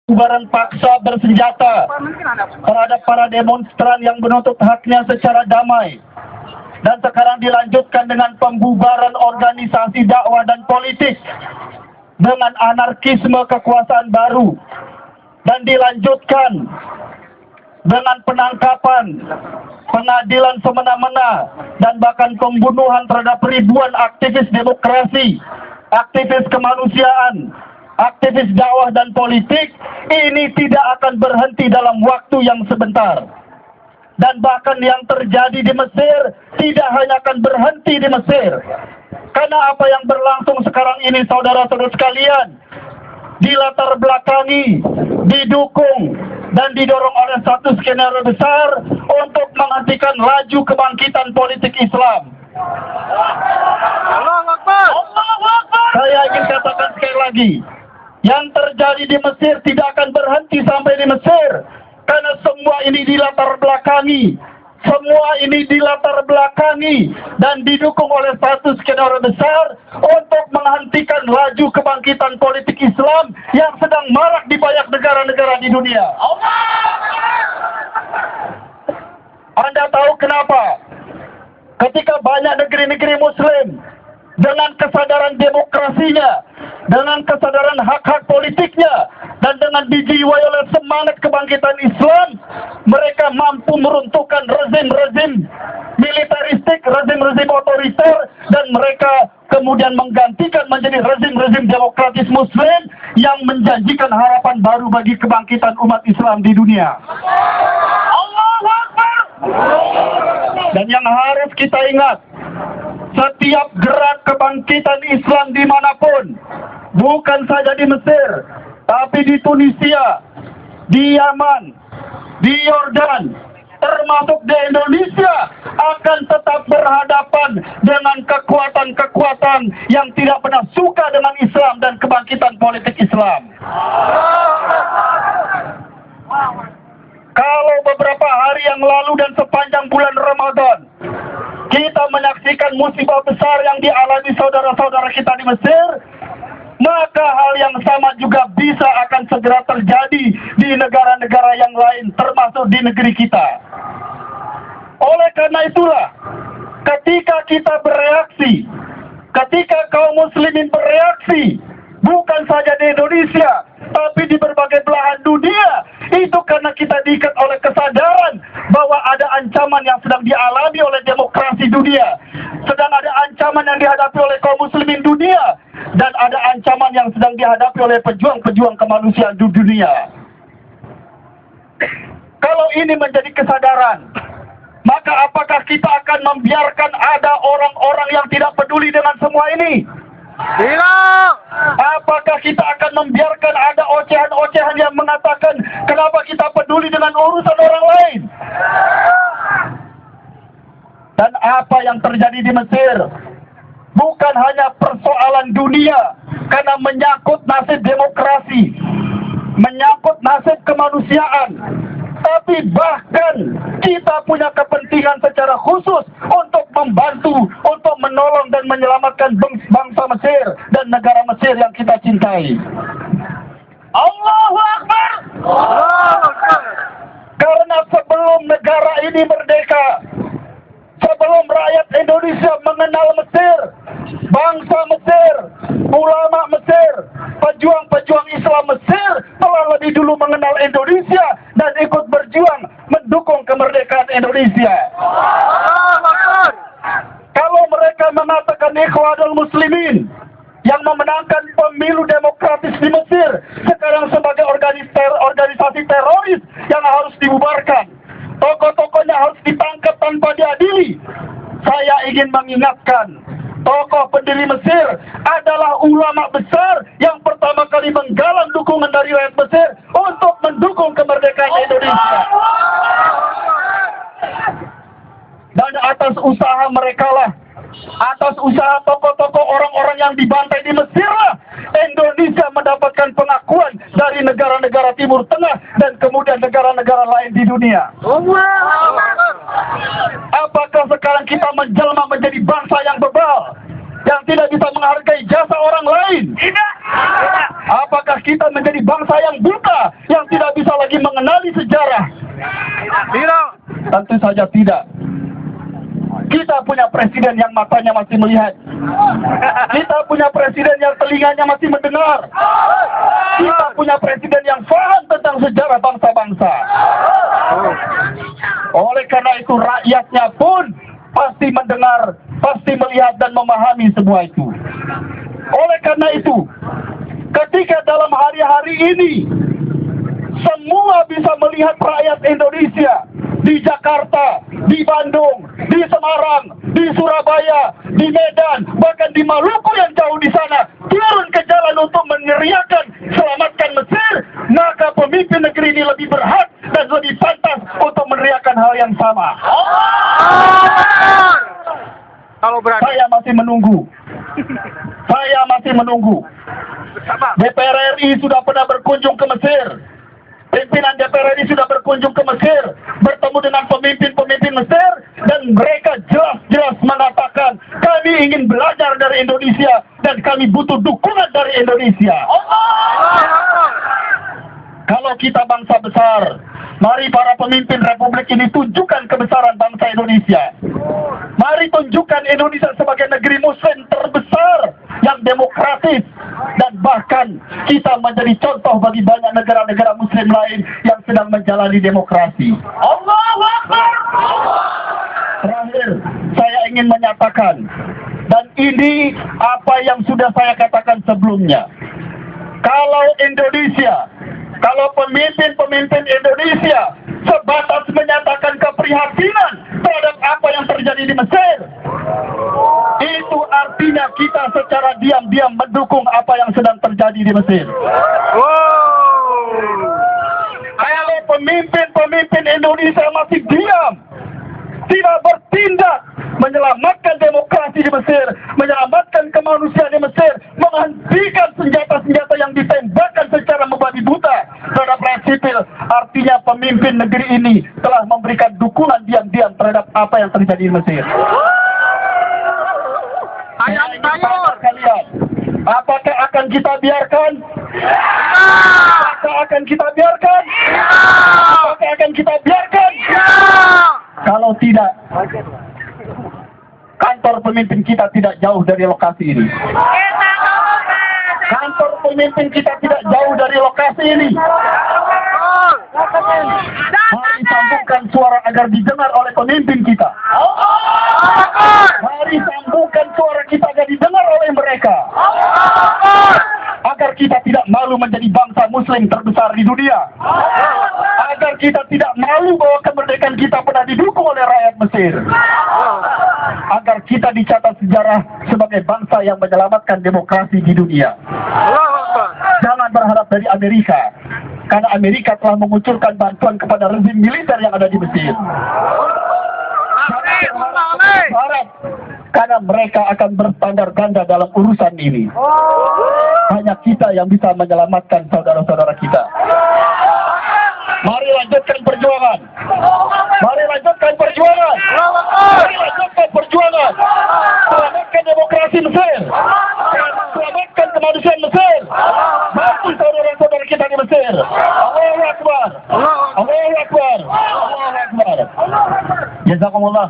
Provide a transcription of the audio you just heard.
pembubaran paksa bersenjata terhadap para demonstran yang menuntut haknya secara damai. Dan sekarang dilanjutkan dengan pembubaran organisasi dakwah dan politik dengan anarkisme kekuasaan baru. Dan dilanjutkan dengan penangkapan, pengadilan semena-mena, dan bahkan pembunuhan terhadap ribuan aktivis demokrasi, aktivis kemanusiaan, aktivis dakwah dan politik. Ini tidak akan berhenti dalam waktu yang sebentar. Dan bahkan yang terjadi di Mesir tidak hanya akan berhenti di Mesir. Karena apa yang berlangsung sekarang ini, saudara-saudara sekalian, dilatar belakangi, didukung, dan didorong oleh satu skenario besar untuk menghentikan laju kebangkitan politik Islam. Allahu Akbar. Saya ingin katakan sekali lagi, yang terjadi di Mesir tidak akan berhenti sampai di Mesir, karena semua ini dilatar belakangi, dan didukung oleh satu skenario besar untuk menghentikan laju kebangkitan politik Islam yang sedang marak di banyak negara-negara di dunia. Anda tahu kenapa? Ketika banyak negeri-negeri Muslim dengan kesadaran demokrasinya, dengan kesadaran hak-hak politiknya, dan dengan dijiwai oleh semangat kebangkitan Islam, mereka mampu meruntuhkan rezim-rezim militeristik, rezim-rezim otoriter, dan mereka kemudian menggantikan menjadi rezim-rezim demokratis Muslim yang menjanjikan harapan baru bagi kebangkitan umat Islam di dunia. Allahu Akbar. Dan yang harus kita ingat, setiap gerak kebangkitan Islam dimanapun, bukan saja di Mesir, tapi di Tunisia, di Yaman, di Yordan, termasuk di Indonesia, akan tetap berhadapan dengan kekuatan-kekuatan yang tidak pernah suka dengan Islam dan kebangkitan politik Islam. Kalau beberapa hari yang lalu dan sepanjang bulan Ramadan, kita menyaksikan musibah besar yang dialami saudara-saudara kita di Mesir, maka hal yang sama juga bisa akan segera terjadi di negara-negara yang lain, termasuk di negeri kita. Oleh karena itulah, ketika kita bereaksi, ketika kaum muslimin bereaksi, bukan saja di Indonesia, tapi di berbagai belahan dunia, itu karena kita diikat oleh kesadaran bahwa ada ancaman yang sedang dialami oleh demokrasi dunia, sedang ada ancaman yang dihadapi oleh kaum muslimin dunia, dan ada ancaman yang sedang dihadapi oleh pejuang-pejuang kemanusiaan di dunia. Kalau ini menjadi kesadaran, maka apakah kita akan membiarkan ada orang-orang yang tidak peduli dengan semua ini? Tidak. Apakah kita akan membiarkan ada ocehan-ocehan yang mengatakan kenapa kita peduli dengan urusan orang lain? Dan apa yang terjadi di Mesir bukan hanya persoalan dunia, karena menyangkut nasib demokrasi, menyangkut nasib kemanusiaan, tapi bahkan kita punya kepentingan secara khusus untuk membantu, untuk menolong dan menyelamatkan bangsa Mesir dan negara Mesir yang kita cintai. Allahu Akbar. Karena sebelum negara ini merdeka, sebelum rakyat Indonesia mengenal Mesir, bangsa Mesir, ulama Mesir, pejuang-pejuang Islam Mesir telah lebih dulu mengenal Indonesia dan ikut berjuang mendukung kemerdekaan Indonesia. Kalau mereka mengatakan Ikhwanul Muslimin yang memenangkan pemilu demokratis di Mesir sekarang sebagai organisasi teroris yang harus dibubarkan, tokoh-tokohnya harus ditangkap tanpa diadili, saya ingin mengingatkan, tokoh pendiri Mesir adalah ulama besar yang pertama kali menggalang dukungan dari rakyat Mesir untuk mendukung kemerdekaan Indonesia. Dan atas usaha mereka lah, atas usaha tokoh-tokoh orang-orang yang dibantai di Mesir lah, Indonesia mendapatkan pengakuan dari negara-negara Timur Tengah dan kemudian negara-negara lain di dunia. Apakah sekarang kita menjelma menjadi bangsa yang bebal, yang tidak bisa menghargai jasa orang lain? Apakah kita menjadi bangsa yang buta, yang tidak bisa lagi mengenali sejarah? Tidak. Tentu saja tidak. Kita punya presiden yang matanya masih melihat. Kita punya presiden yang telinganya masih mendengar. Kita punya presiden yang paham tentang sejarah bangsa-bangsa. Oleh karena itu rakyatnya pun pasti mendengar, pasti melihat dan memahami semua itu. Oleh karena itu, ketika dalam hari-hari ini semua bisa melihat rakyat Indonesia di Jakarta, di Bandung, di Semarang, di Surabaya, di Medan, bahkan di Maluku yang jauh di sana, turun ke jalan untuk meneriakan selamatkan Mesir, maka pemimpin negeri ini lebih berhak dan lebih pantas untuk meneriakan hal yang sama. Kalau berani. Saya masih menunggu. Saya masih menunggu. DPR RI sudah pernah berkunjung ke Mesir. Pimpinan DPR RI sudah berkunjung ke Mesir, bertemu dengan pemimpin-pemimpin Mesir, dan mereka jelas-jelas mengatakan, kami ingin belajar dari Indonesia, dan kami butuh dukungan dari Indonesia. Kalau kita bangsa besar, mari para pemimpin Republik ini tunjukkan kebesaran bangsa Indonesia. Mari tunjukkan Indonesia sebagai negeri Muslim terbesar yang demokratis, dan bahkan kita menjadi contoh bagi banyak negara-negara Muslim lain yang sedang menjalani demokrasi. Allahu Akbar. Terakhir, saya ingin menyatakan, dan ini apa yang sudah saya katakan sebelumnya. Kalau Indonesia, kalau pemimpin-pemimpin Indonesia sebatas menyatakan keprihatinan terhadap apa yang terjadi di Mesir, itu artinya kita secara diam-diam mendukung apa yang sedang terjadi di Mesir. Kalau pemimpin-pemimpin Indonesia masih diam, tidak bertindak menyelamatkan demokrasi di Mesir, menyelamatkan kemanusiaan di Mesir, menghentikan senjata-senjata yang ditembakkan secara membabi buta terhadap rakyat sipil, artinya pemimpin negeri ini telah memberikan dukungan diam-diam terhadap apa yang terjadi di Mesir. Saya ingin tanya kalian, apakah akan kita biarkan? Apakah akan kita biarkan? Apakah akan kita biarkan? Kalau tidak, kantor pemimpin kita tidak jauh dari lokasi ini. Kantor pemimpin kita tidak jauh dari lokasi ini. Mari sambungkan suara agar didengar oleh pemimpin kita. Mari sambungkan suara kita agar didengar oleh mereka. Agar kita tidak malu menjadi bangsa Muslim terbesar di dunia. Agar kita tidak malu bahwa kemerdekaan kita pernah didukung oleh rakyat Mesir. Agar kita dicatat sejarah sebagai bangsa yang menyelamatkan demokrasi di dunia. Jangan berharap dari Amerika, karena Amerika telah mengucurkan bantuan kepada rezim militer yang ada di Mesir. Jangan berharap, karena mereka akan berstandar ganda dalam urusan ini. Hanya kita yang bisa menyelamatkan saudara-saudara kita. Mari lanjutkan perjuangan. Mari lanjutkan perjuangan. Mari lanjutkan perjuangan. Selamatkan demokrasi Mesir. Selamatkan kemanusiaan Mesir. Bantu saudara-saudara kita di Mesir. Allahu Akbar. Allahu Akbar. Allahu Akbar. Jazakumullah.